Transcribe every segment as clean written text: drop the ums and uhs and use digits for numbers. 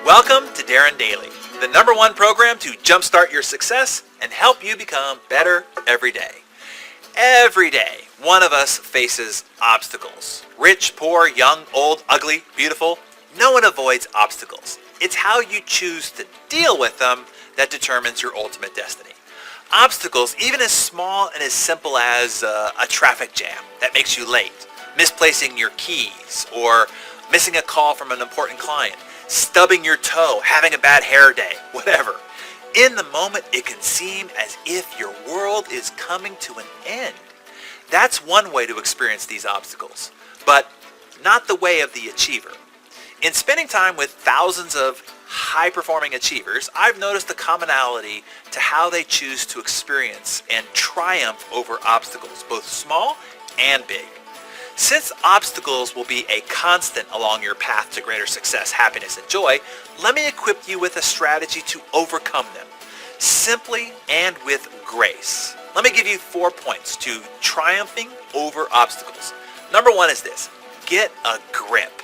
Welcome to Darren Daily, the #1 program to jumpstart your success and help you become better every day. Every day, one of us faces obstacles. Rich, poor, young, old, ugly, beautiful. No one avoids obstacles. It's how you choose to deal with them that determines your ultimate destiny. Obstacles, even as small and as simple as a traffic jam that makes you late, misplacing your keys, or missing a call from an important client, stubbing your toe, having a bad hair day, whatever. In the moment, it can seem as if your world is coming to an end. That's one way to experience these obstacles, but not the way of the achiever. In spending time with thousands of high-performing achievers, I've noticed the commonality to how they choose to experience and triumph over obstacles, both small and big. Since obstacles will be a constant along your path to greater success, happiness, and joy, let me equip you with a strategy to overcome them, simply and with grace. Let me give you 4 points to triumphing over obstacles. Number 1 is this: get a grip.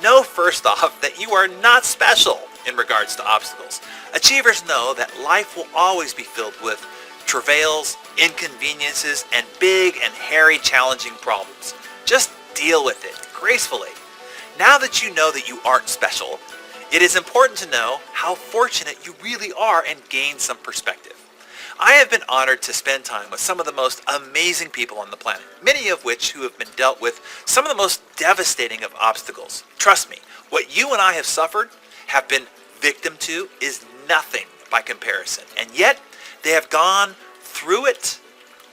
Know first off that you are not special in regards to obstacles. Achievers know that life will always be filled with travails, inconveniences, and big and hairy challenging problems. Just deal with it gracefully. Now that you know that you aren't special, it is important to know how fortunate you really are and gain some perspective. I have been honored to spend time with some of the most amazing people on the planet, many of which who have been dealt with some of the most devastating of obstacles. Trust me, what you and I have suffered, have been victim to, is nothing by comparison. And yet, they have gone through it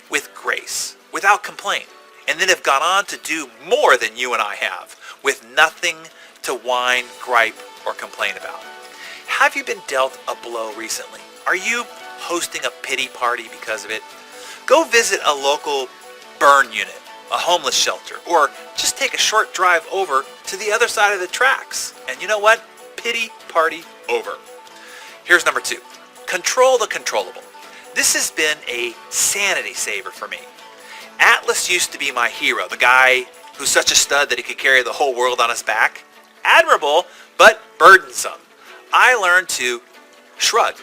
with grace, without complaint, and then have gone on to do more than you and I have, with nothing to whine, gripe, or complain about. Have you been dealt a blow recently? Are you hosting a pity party because of it? Go visit a local burn unit, a homeless shelter, or just take a short drive over to the other side of the tracks. And you know what? Pity party over. Here's number 2. Control the controllable. This has been a sanity saver for me. Atlas used to be my hero, the guy who's such a stud that he could carry the whole world on his back. Admirable, but burdensome. I learned to shrug.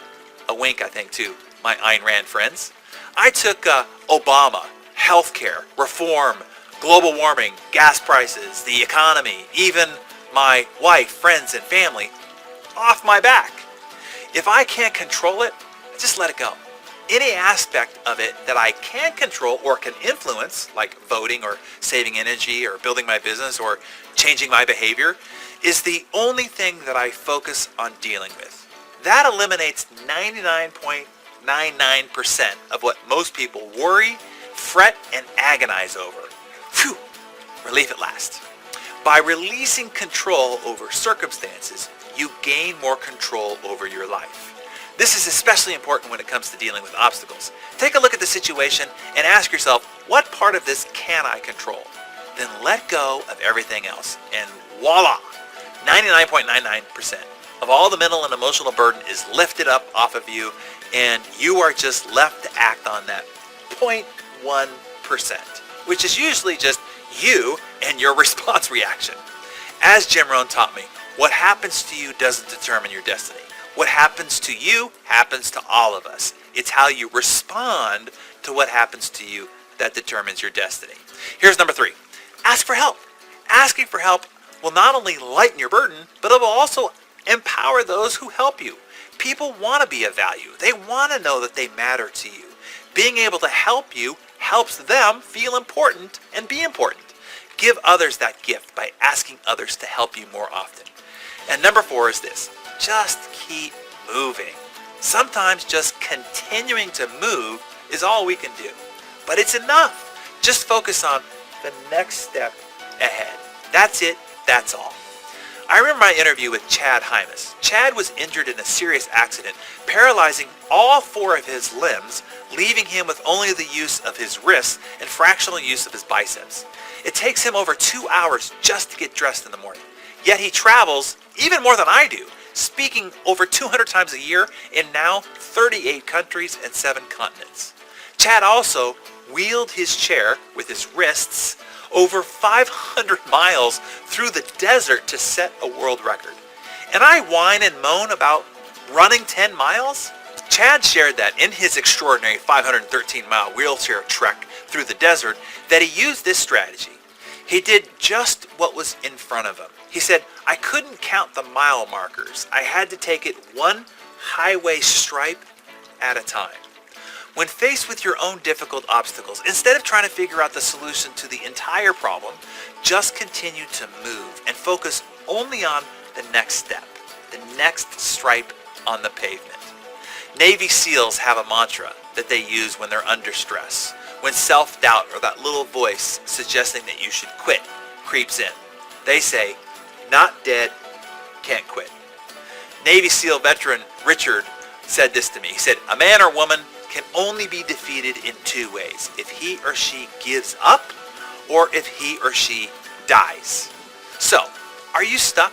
A wink, I think, to my Ayn Rand friends. I took Obama, healthcare, reform, global warming, gas prices, the economy, even my wife, friends, and family off my back. If I can't control it, just let it go. Any aspect of it that I can control or can influence, like voting or saving energy or building my business or changing my behavior, is the only thing that I focus on dealing with. That eliminates 99.99% of what most people worry, fret, and agonize over. Phew, relief at last. By releasing control over circumstances, you gain more control over your life. This is especially important when it comes to dealing with obstacles. Take a look at the situation and ask yourself, what part of this can I control? Then let go of everything else, and voila! 99.99% of all the mental and emotional burden is lifted up off of you, and you are just left to act on that 0.1%, which is usually just you and your response reaction. As Jim Rohn taught me, what happens to you doesn't determine your destiny. What happens to you happens to all of us. It's how you respond to what happens to you that determines your destiny. Here's number 3. Ask for help. Asking for help will not only lighten your burden, but it will also empower those who help you. People want to be of value. They want to know that they matter to you. Being able to help you helps them feel important and be important. Give others that gift by asking others to help you more often. And number 4 is this: just keep moving. Sometimes just continuing to move is all we can do, but it's enough. Just focus on the next step ahead. That's it. That's all. I remember my interview with Chad Hymas. Chad was injured in a serious accident, paralyzing all 4 of his limbs, leaving him with only the use of his wrists and fractional use of his biceps. It takes him over 2 hours just to get dressed in the morning. Yet he travels even more than I do, speaking over 200 times a year in now 38 countries and 7 continents. Chad also wheeled his chair with his wrists over 500 miles through the desert to set a world record. And I whine and moan about running 10 miles? Chad shared that in his extraordinary 513-mile wheelchair trek through the desert that he used this strategy. He did just what was in front of him. He said, I couldn't count the mile markers. I had to take it one highway stripe at a time. When faced with your own difficult obstacles, instead of trying to figure out the solution to the entire problem, just continue to move and focus only on the next step, the next stripe on the pavement. Navy SEALs have a mantra that they use when they're under stress, when self-doubt or that little voice suggesting that you should quit creeps in. They say, not dead, can't quit. Navy SEAL veteran Richard said this to me. He said, a man or woman can only be defeated in two ways, if he or she gives up or if he or she dies. So, are you stuck?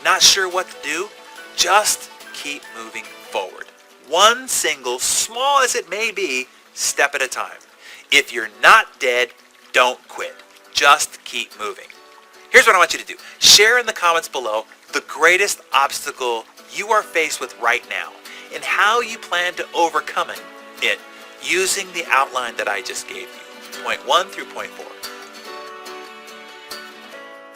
Not sure what to do? Just keep moving forward. One single, small as it may be, step at a time. If you're not dead, don't quit. Just keep moving. Here's what I want you to do. Share in the comments below the greatest obstacle you are faced with right now and how you plan to overcome it using the outline that I just gave you, point 1 through point 4.